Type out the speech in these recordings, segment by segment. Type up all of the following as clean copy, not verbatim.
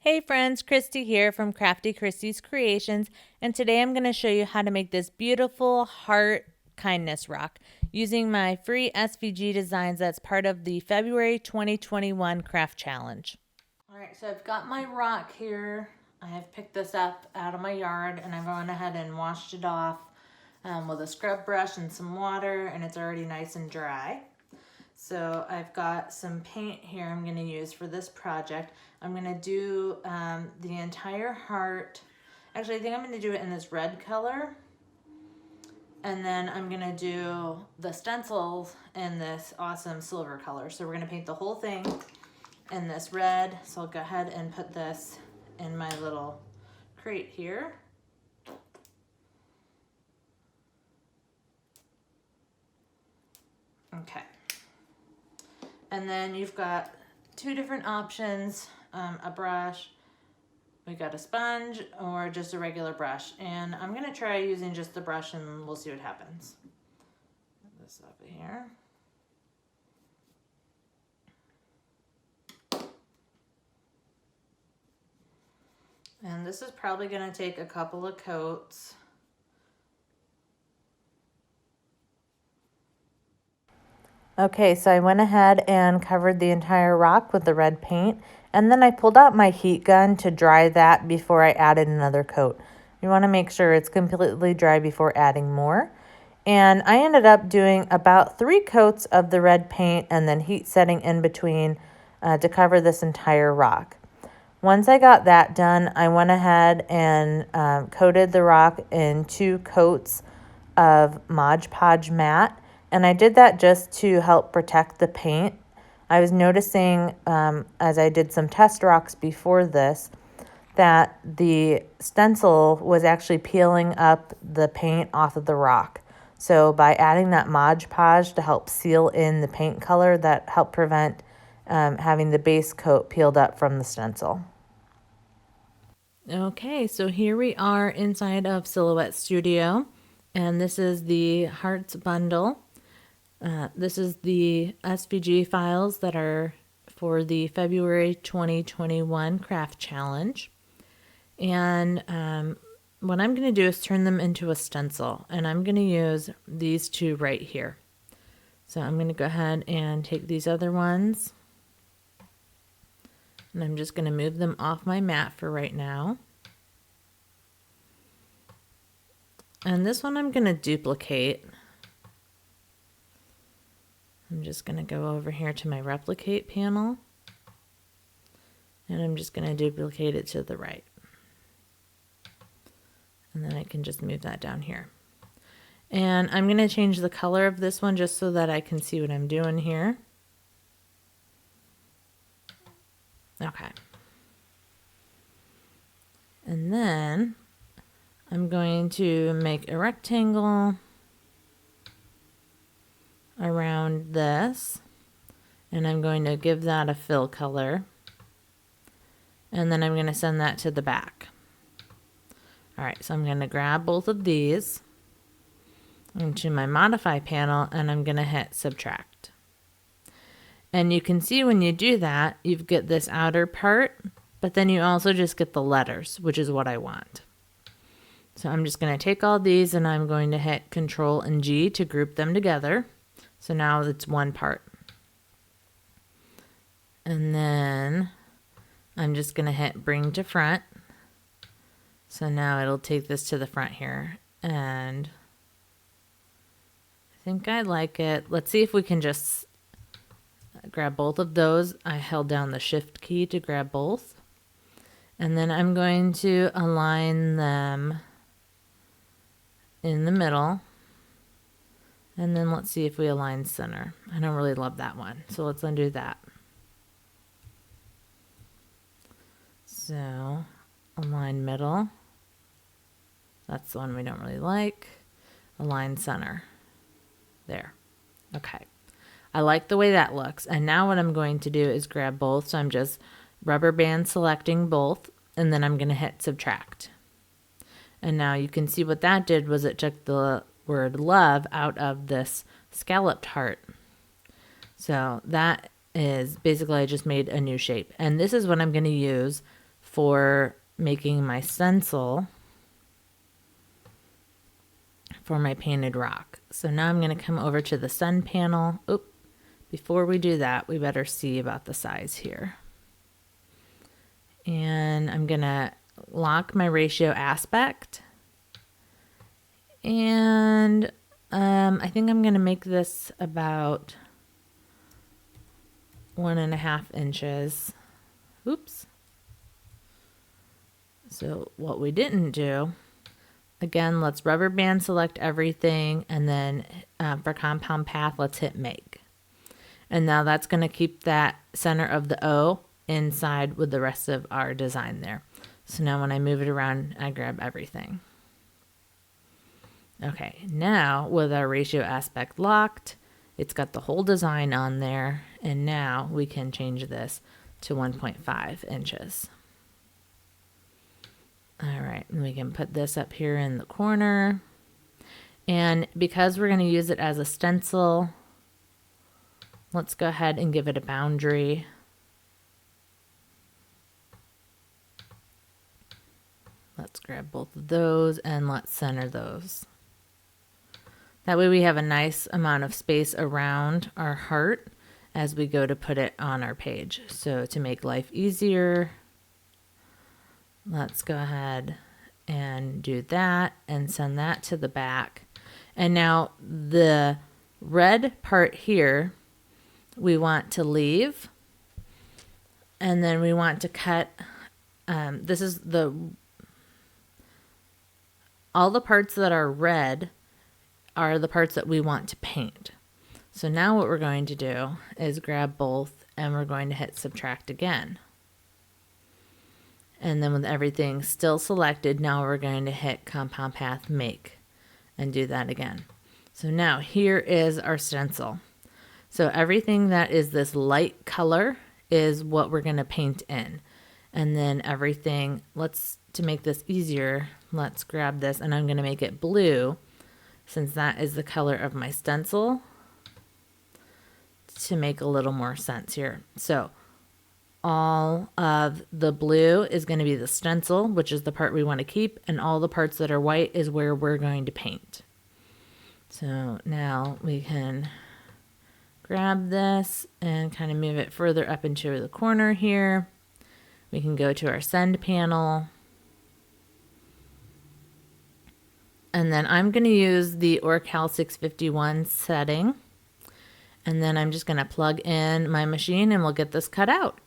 Hey friends, Christy here from Crafty Christy's Creations, and today I'm going to show you how to make this beautiful heart kindness rock using my free SVG designs that's part of the February 2021 craft challenge. Alright, so I've got my rock here. I have picked this up out of my yard and I've gone ahead and washed it off with a scrub brush and some water, and it's already nice and dry. So I've got some paint here I'm going to use for this project. I'm going to do the entire heart. Actually, I think I'm going to do it in this red color. And then I'm going to do the stencils in this awesome silver color. So we're going to paint the whole thing in this red. So I'll go ahead and put this in my little crate here. Okay. And then you've got two different options, a brush, we got a sponge, or just a regular brush. And I'm gonna try using just the brush and we'll see what happens. Put this over here. And this is probably gonna take a couple of coats. Okay, so I went ahead and covered the entire rock with the red paint, and then I pulled out my heat gun to dry that before I added another coat. You want to make sure it's completely dry before adding more. And I ended up doing about 3 coats of the red paint and then heat setting in between to cover this entire rock. Once I got that done, I went ahead and coated the rock in 2 coats of Mod Podge matte. And I did that just to help protect the paint. I was noticing as I did some test rocks before this that the stencil was actually peeling up the paint off of the rock. So by adding that Mod Podge to help seal in the paint color, that helped prevent having the base coat peeled up from the stencil. Okay, so here we are inside of Silhouette Studio, and this is the Hearts Bundle. This is the SVG files that are for the February 2021 craft challenge. And what I'm going to do is turn them into a stencil, and I'm going to use these 2 right here. So I'm going to go ahead and take these other ones, and I'm just going to move them off my mat for right now. And this one I'm going to duplicate. I'm just going to go over here to my replicate panel, and I'm just going to duplicate it to the right. And then I can just move that down here. And I'm going to change the color of this one just so that I can see what I'm doing here. Okay. And then I'm going to make a rectangle around this, and I'm going to give that a fill color, and then I'm going to send that to the back. Alright, so I'm going to grab both of these into my modify panel, and I'm going to hit subtract. And you can see when you do that, you get this outer part, but then you also just get the letters, which is what I want. So I'm just going to take all these and I'm going to hit Control and G to group them together. So now it's one part. And then I'm just going to hit bring to front. So now it'll take this to the front here. And I think I like it. Let's see if we can just grab both of those. I held down the shift key to grab both. And then I'm going to align them in the middle. And then let's see if we align center. I don't really love that one, so let's undo that. So align middle. That's the one we don't really like. Align center. There. Okay. I like the way that looks. And now what I'm going to do is grab both. So I'm just rubber band selecting both, and then I'm going to hit subtract. And now you can see what that did was it took the word love out of this scalloped heart. So that is basically I just made a new shape. And this is what I'm going to use for making my stencil for my painted rock. So now I'm going to come over to the sun panel. Oop, before we do that, we better see about the size here. And I'm going to lock my ratio aspect. And I think I'm going to make this about 1.5 inches. Oops. So what we didn't do, again, let's rubber band select everything, and then for compound path, let's hit make. And now that's going to keep that center of the O inside with the rest of our design there. So now when I move it around, I grab everything. Okay, now with our ratio aspect locked, it's got the whole design on there, and now we can change this to 1.5 inches. All right, and we can put this up here in the corner. And because we're going to use it as a stencil, let's go ahead and give it a boundary. Let's grab both of those and let's center those. That way we have a nice amount of space around our heart as we go to put it on our page. So to make life easier, let's go ahead and do that and send that to the back. And now the red part here, we want to leave. And then we want to cut, this is all the parts that are red are the parts that we want to paint. So now what we're going to do is grab both and we're going to hit subtract again. And then with everything still selected, now we're going to hit compound path make and do that again. So now here is our stencil. So everything that is this light color is what we're going to paint in. And then everything, to make this easier, let's grab this and I'm going to make it blue, since that is the color of my stencil, to make a little more sense here. So all of the blue is going to be the stencil, which is the part we want to keep, and all the parts that are white is where we're going to paint. So now we can grab this and kind of move it further up into the corner here. We can go to our send panel. And then I'm going to use the Orcal 651 setting. And then I'm just going to plug in my machine and we'll get this cut out.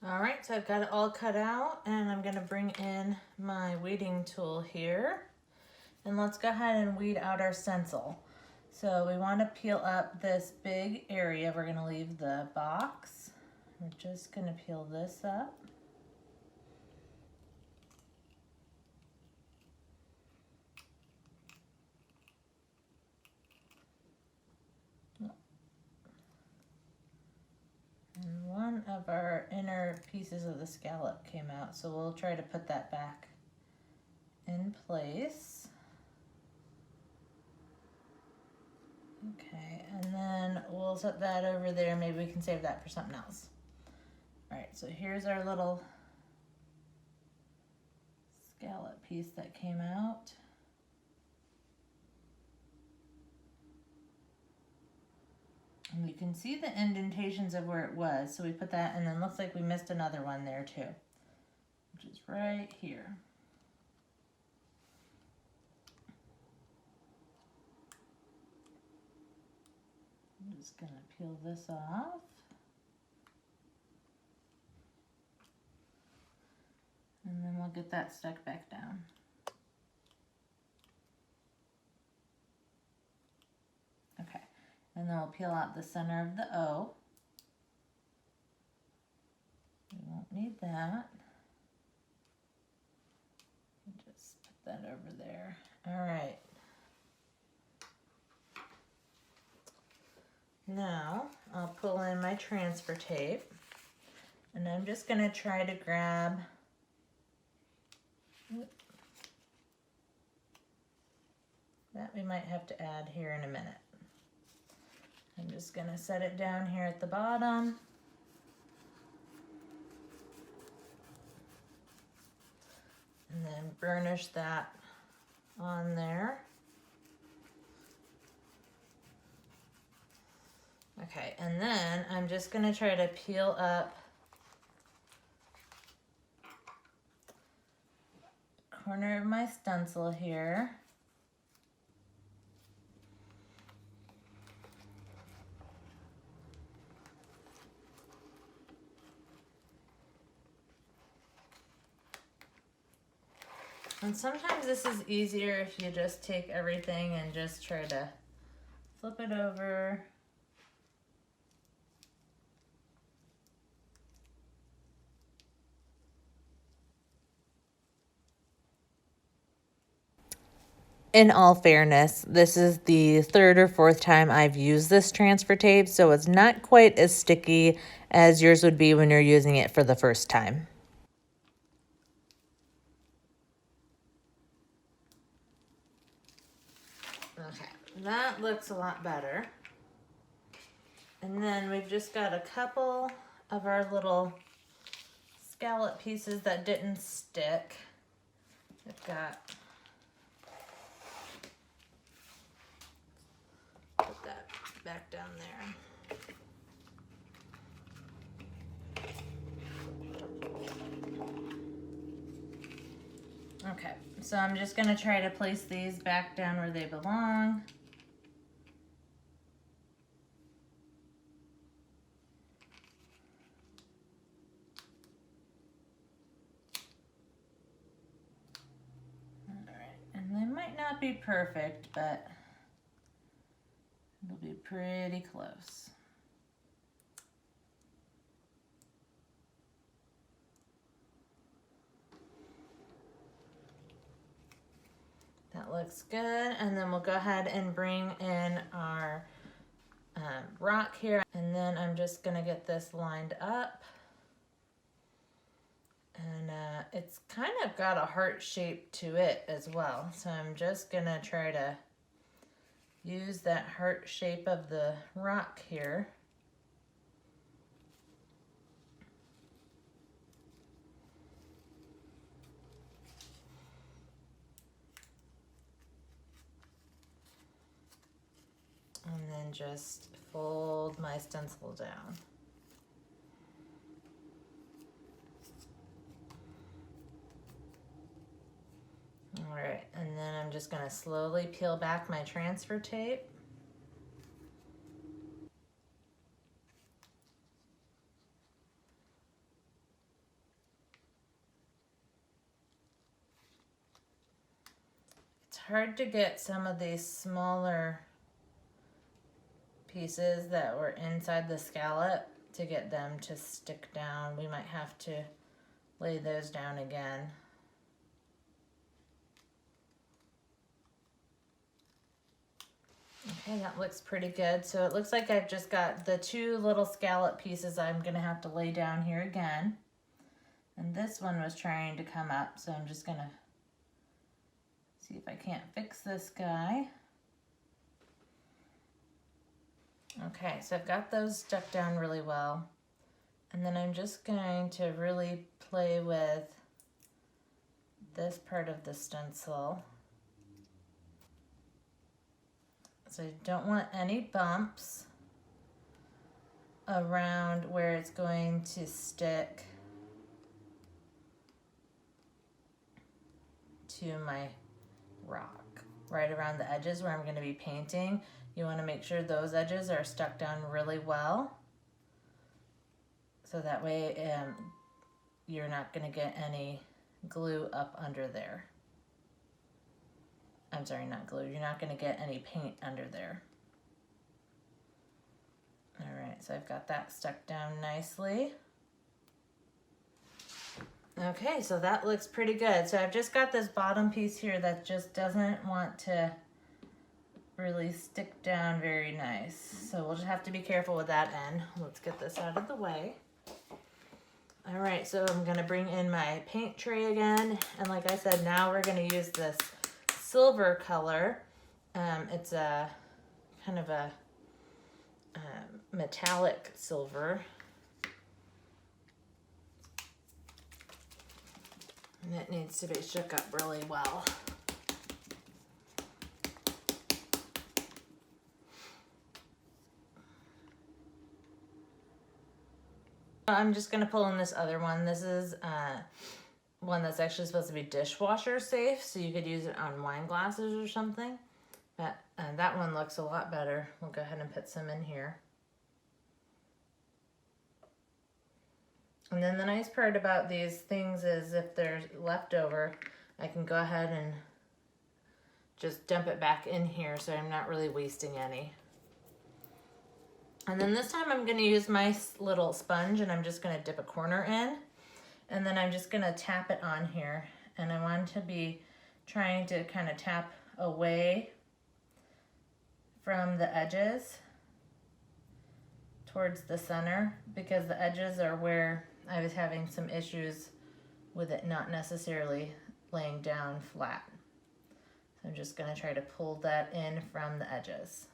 All right, so I've got it all cut out and I'm going to bring in my weeding tool here. And let's go ahead and weed out our stencil. So we want to peel up this big area. We're going to leave the box. We're just going to peel this up. And one of our inner pieces of the scallop came out, so we'll try to put that back in place. Okay, and then we'll set that over there. Maybe we can save that for something else. All right, so here's our little scallop piece that came out. And you can see the indentations of where it was. So we put that, and then looks like we missed another one there too, which is right here. I'm just gonna peel this off. And then we'll get that stuck back down. Okay, and then we'll peel out the center of the O. We won't need that. Just put that over there. All right. Now I'll pull in my transfer tape and I'm just going to try to grab that we might have to add here in a minute. I'm just gonna set it down here at the bottom. And then burnish that on there. Okay, and then I'm just gonna try to peel up the corner of my stencil here. And sometimes this is easier if you just take everything and just try to flip it over. In all fairness, this is the third or fourth time I've used this transfer tape, so it's not quite as sticky as yours would be when you're using it for the first time. Okay, that looks a lot better. And then we've just got a couple of our little scallop pieces that didn't stick. I've got, put that back down there. Okay, so I'm just gonna try to place these back down where they belong. And they might not be perfect, but it'll be pretty close. That looks good. And then we'll go ahead and bring in our rock here. And then I'm just gonna get this lined up. And it's kind of got a heart shape to it as well. So I'm just gonna try to use that heart shape of the rock here. And then just fold my stencil down. All right, and then I'm just gonna slowly peel back my transfer tape. It's hard to get some of these smaller pieces that were inside the scallop to get them to stick down. We might have to lay those down again. Okay, that looks pretty good. So it looks like I've just got the two little scallop pieces I'm gonna have to lay down here again. And this one was trying to come up, so I'm just gonna see if I can't fix this guy. Okay, so I've got those stuck down really well. And then I'm just going to really play with this part of the stencil. So I don't want any bumps around where it's going to stick to my rock. Right around the edges where I'm going to be painting, you want to make sure those edges are stuck down really well. So that way you're not going to get any glue up under there. I'm sorry, not glue. You're not going to get any paint under there. All right, so I've got that stuck down nicely. Okay, so that looks pretty good. So I've just got this bottom piece here that just doesn't want to really stick down very nice. So we'll just have to be careful with that end. Let's get this out of the way. All right, so I'm gonna bring in my paint tray again. And like I said, now we're gonna use this silver color. It's a kind of a metallic silver. And it needs to be shook up really well. I'm just gonna pull in this other one. This is one that's actually supposed to be dishwasher safe, so you could use it on wine glasses or something. But that one looks a lot better. We'll go ahead and put some in here. And then the nice part about these things is if they're left over, I can go ahead and just dump it back in here so I'm not really wasting any. And then this time I'm going to use my little sponge and I'm just going to dip a corner in. And then I'm just going to tap it on here. And I want to be trying to kind of tap away from the edges towards the center, because the edges are where I was having some issues with it not necessarily laying down flat. So I'm just going to try to pull that in from the edges.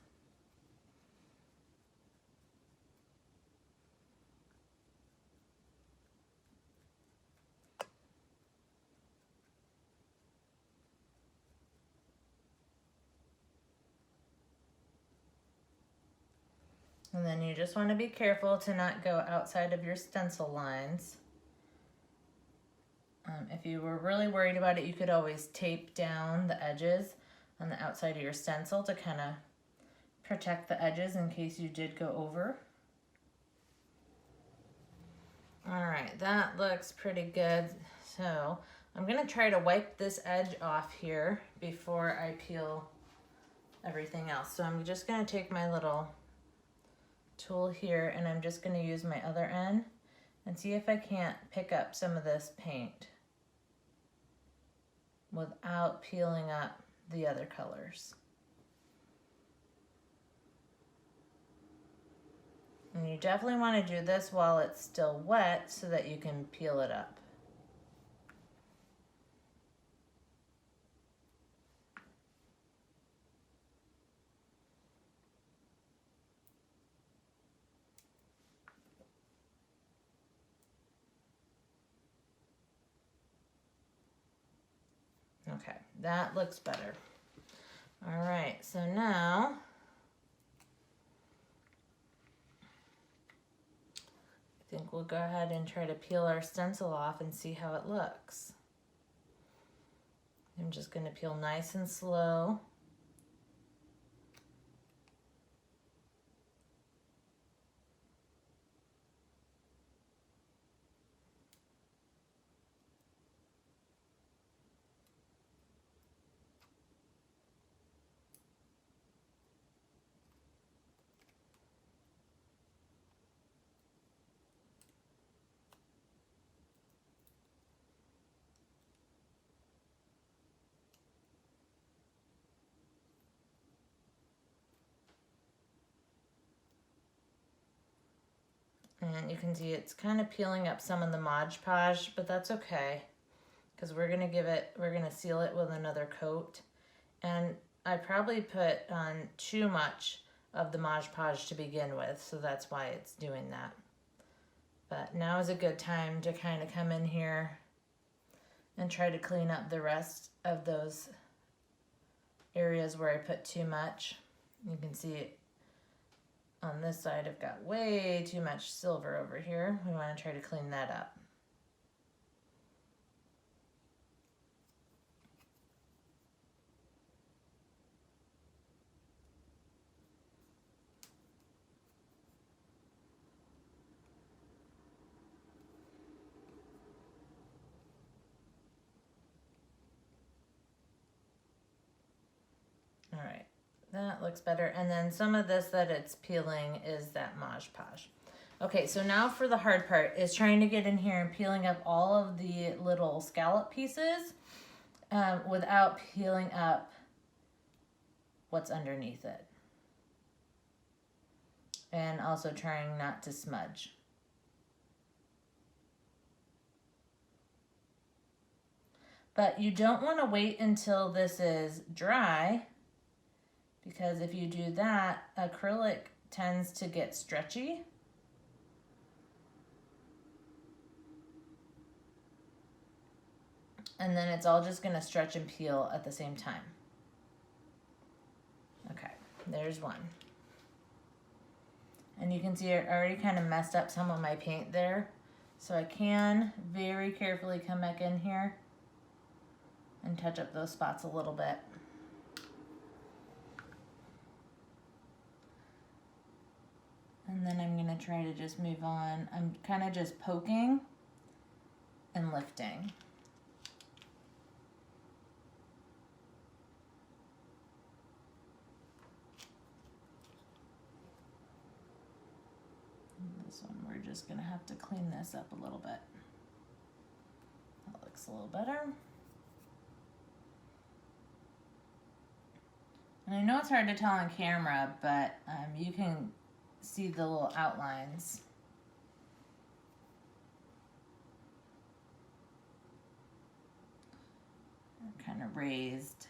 And then you just want to be careful to not go outside of your stencil lines. If you were really worried about it, you could always tape down the edges on the outside of your stencil to kind of protect the edges in case you did go over. All right, that looks pretty good. So I'm going to try to wipe this edge off here before I peel everything else. So I'm just going to take my little tool here and I'm just going to use my other end and see if I can't pick up some of this paint without peeling up the other colors. And you definitely want to do this while it's still wet so that you can peel it up. Okay, that looks better. All right, so now I think we'll go ahead and try to peel our stencil off and see how it looks. I'm just going to peel nice and slow. And you can see it's kind of peeling up some of the Mod Podge, but that's okay because we're gonna seal it with another coat. And I probably put on too much of the Mod Podge to begin with, so that's why it's doing that. But now is a good time to kind of come in here and try to clean up the rest of those areas where I put too much. You can see it on this side, I've got way too much silver over here. We want to try to clean that up. All right, that looks better. And then some of this that it's peeling is that Mod Podge. Okay, so now for the hard part is trying to get in here and peeling up all of the little scallop pieces without peeling up what's underneath it. And also trying not to smudge. But you don't want to wait until this is dry, because if you do that, acrylic tends to get stretchy. And then it's all just gonna stretch and peel at the same time. Okay, there's one. And you can see I already kind of messed up some of my paint there. So I can very carefully come back in here and touch up those spots a little bit. And then I'm gonna try to just move on. I'm kind of just poking and lifting. This one, we're just gonna have to clean this up a little bit. That looks a little better. And I know it's hard to tell on camera, but you can see the little outlines. They're kind of raised.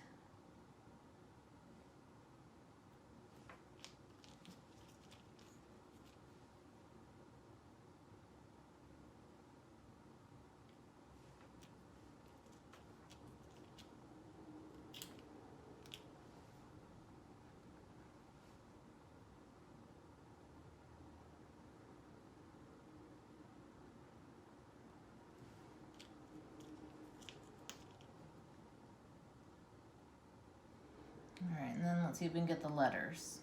All right, and then let's see if we can get the letters.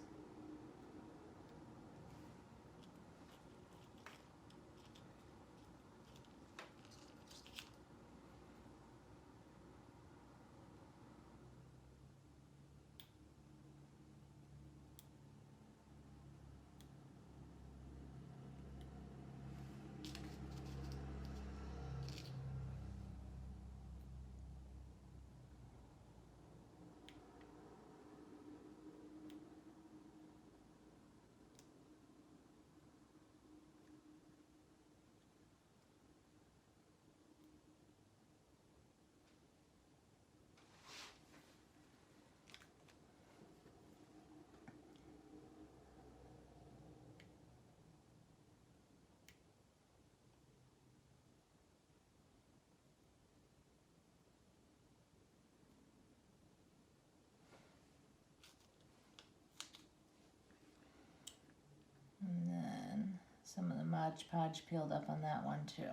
And then some of the Mod Podge peeled up on that one too.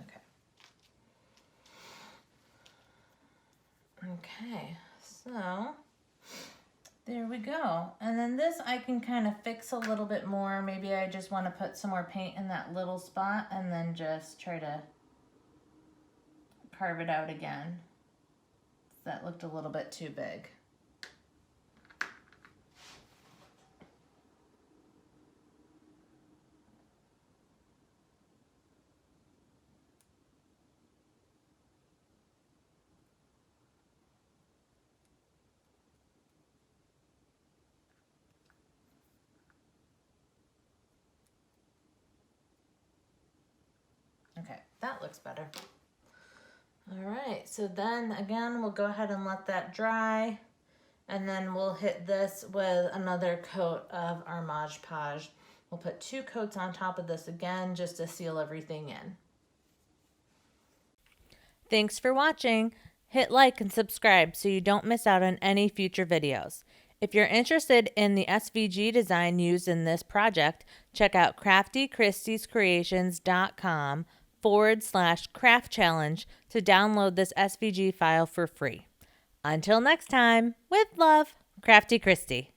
Okay. Okay, so there we go. And then this I can kind of fix a little bit more. Maybe I just want to put some more paint in that little spot and then just try to carve it out again. That looked a little bit too big. Okay, that looks better. All right, so then again, we'll go ahead and let that dry, and then we'll hit this with another coat of our Mod Podge. We'll put 2 coats on top of this again, just to seal everything in. Thanks for watching. Hit like and subscribe so you don't miss out on any future videos. If you're interested in the SVG design used in this project, check out craftychristiescreations.com/craft challenge to download this SVG file for free. Until next time, with love, Crafty Christy.